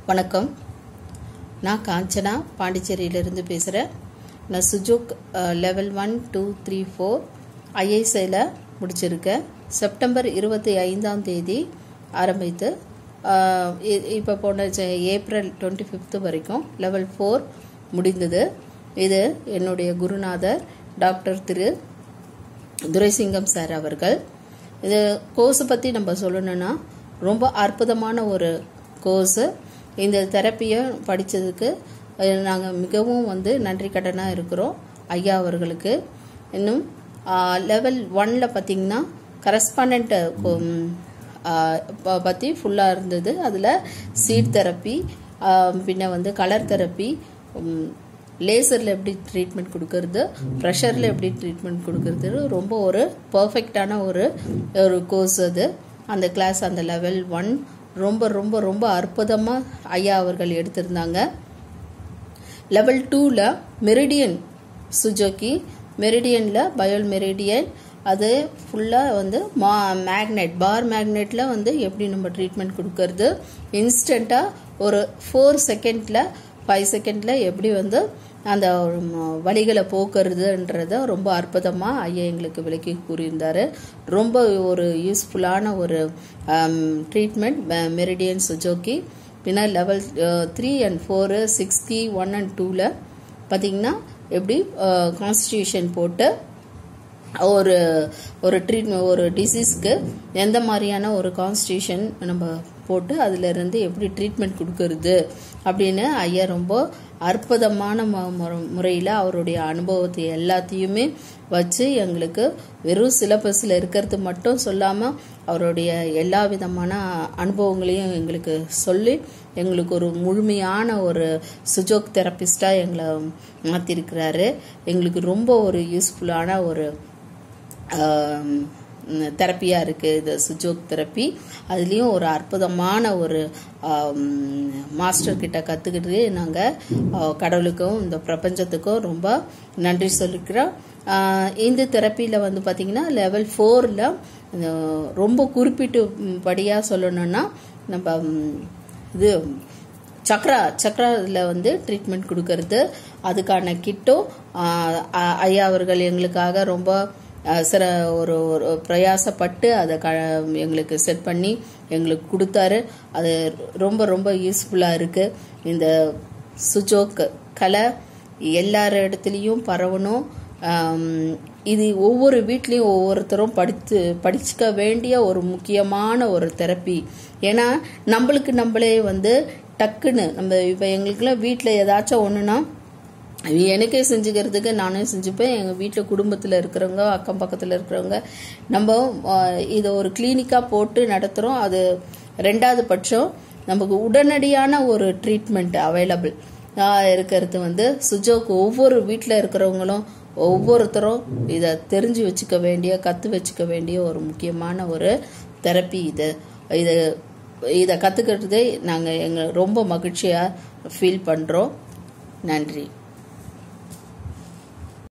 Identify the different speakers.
Speaker 1: வணக்கம். நான் காஞ்சனா பாண்டிச்சேரியிலிருந்து பேசுகிறேன். நான் சுஜோக் லெவல் 1, 2, 3, 4 ஐஐசியில் முடிச்சிருக்கேன். செப்டம்பர் 25 ஆரம்பித்து இப்போ போன ஏப்ரல் 25 வரைக்கும் லெவல் 4 முடிந்தது. இது என்னுடைய குருநாதர் டாக்டர் திரு துரைசிங்கம் சார் அவர்கள். இது கோர்ஸை பற்றி நம்ம சொல்லணும்னா ரொம்ப அற்புதமான ஒரு கோர்ஸு. இந்த தெரப்பியை படித்ததுக்கு நாங்கள் மிகவும் நன்றி கடனாக இருக்கிறோம் ஐயா அவர்களுக்கு. இன்னும் லெவல் 1ல் பார்த்திங்கன்னா கரஸ்பாண்டன்ட் பற்றி ஃபுல்லாக இருந்தது. அதில் சீட் தெரப்பி, பின்ன கலர் தெரப்பி, லேசரில் எப்படி ட்ரீட்மெண்ட் கொடுக்கறது, ப்ரெஷரில் எப்படி ட்ரீட்மெண்ட் கொடுக்கறது, ரொம்ப ஒரு பர்ஃபெக்டான ஒரு கோர்ஸ் அது. அந்த கிளாஸ் அந்த லெவல் 1 ரொம்ப ரொம்ப ரொம்ப அற்புதமாக ஐயா அவர்கள் எடுத்திருந்தாங்க. லெவல் 2ல் மெரிடியன் சுஜோக்கி, மெரிடியனில் பயோல் மெரிடியன், அது ஃபுல்லாக மேக்னெட், பார் மேக்னெட்டில் எப்படி நம்ம ட்ரீட்மெண்ட் கொடுக்கறது, இன்ஸ்டண்ட்டாக ஒரு 4 செகண்டில் 5 செகண்டில் எப்படி அந்த வலிகளை போக்குறதுன்றத ரொம்ப அற்புதமாக ஐயா எங்களுக்கு விளக்கி கூறியிருந்தார். ரொம்ப ஒரு யூஸ்ஃபுல்லான ஒரு ட்ரீட்மெண்ட் மெரிடியன் சுஜோக்கி. பின்ன லெவல் 3 and 4, 60, 1 and 2ல் பார்த்திங்கன்னா எப்படி கான்ஸ்டியூஷன் போட்டு ஒரு ட்ரீட்மெண்ட், ஒரு டிசீஸ்க்கு எந்த மாதிரியான ஒரு கான்ஸ்டியூஷன் நம்ம போட்டு அதிலிருந்து எப்படி ட்ரீட்மெண்ட் கொடுக்கறது அப்படின்னு ஐயா ரொம்ப அற்புதமான முறையில் அவருடைய அனுபவத்தை எல்லாத்தையுமே வச்சு எங்களுக்கு வெறும் சிலபஸில் இருக்கிறது மட்டும் சொல்லாமல் அவருடைய எல்லா விதமான அனுபவங்களையும் எங்களுக்கு சொல்லி எங்களுக்கு ஒரு முழுமையான ஒரு சுஜோக் தெரப்பிஸ்டாக எங்களை மாற்றிருக்கிறாரு. எங்களுக்கு ரொம்ப ஒரு யூஸ்ஃபுல்லான ஒரு தெரப்பியாக இருக்குது இது சுஜோக் தெரப்பி. அதுலேயும் ஒரு அற்புதமான ஒரு மாஸ்டர் கிட்ட கற்றுக்கிட்டு நாங்கள் கடவுளுக்கும் இந்த பிரபஞ்சத்துக்கும் ரொம்ப நன்றி சொல்லிக்கிறோம். இந்த தெரப்பியில் பார்த்திங்கன்னா லெவல் 4ல் ரொம்ப குறிப்பிட்டபடியாக சொல்லணும்னா நம்ம இது சக்ராவில் ட்ரீட்மெண்ட் கொடுக்கறது, அதுக்கான கிட்டும் ஐயா அவர்கள் எங்களுக்காக ரொம்ப ஒரு பிரயாசப்பட்டு அதை எங்களுக்கு செட் பண்ணி எங்களுக்கு கொடுத்தாரு. அது ரொம்ப ரொம்ப யூஸ்ஃபுல்லாக இருக்குது. இந்த சுஜோக் கலை எல்லார் இடத்துலையும் பரவணும். இது ஒவ்வொரு வீட்லேயும் ஒவ்வொருத்தரும் படிச்சுக்க வேண்டிய ஒரு முக்கியமான ஒரு தெரப்பி. ஏன்னா நம்மளே டக்குன்னு நம்ம இப்போ எங்களுக்குலாம் வீட்டில் ஏதாச்சும் ஒன்றுனா எனக்கே செஞ்சுக்கிறதுக்கு நானே செஞ்சுப்பேன். எங்கள் வீட்டில் குடும்பத்தில் இருக்கிறவங்க, அக்கம் பக்கத்தில் இருக்கிறவங்க, நம்ம இதை ஒரு கிளினிக்காக போட்டு நடத்துகிறோம். அது 2வது பட்சம் நமக்கு உடனடியான ஒரு ட்ரீட்மெண்ட் அவைலபிள் இருக்கிறது சுஜோக். ஒவ்வொரு வீட்டில் இருக்கிறவங்களும் ஒவ்வொருத்தரும் இதை தெரிஞ்சு வச்சுக்க வேண்டிய, கற்று வச்சுக்க வேண்டிய ஒரு முக்கியமான ஒரு தெரப்பி இது. இதை கற்றுக்கிறதே நாங்கள் ரொம்ப மகிழ்ச்சியாக ஃபீல் பண்ணுறோம். நன்றி.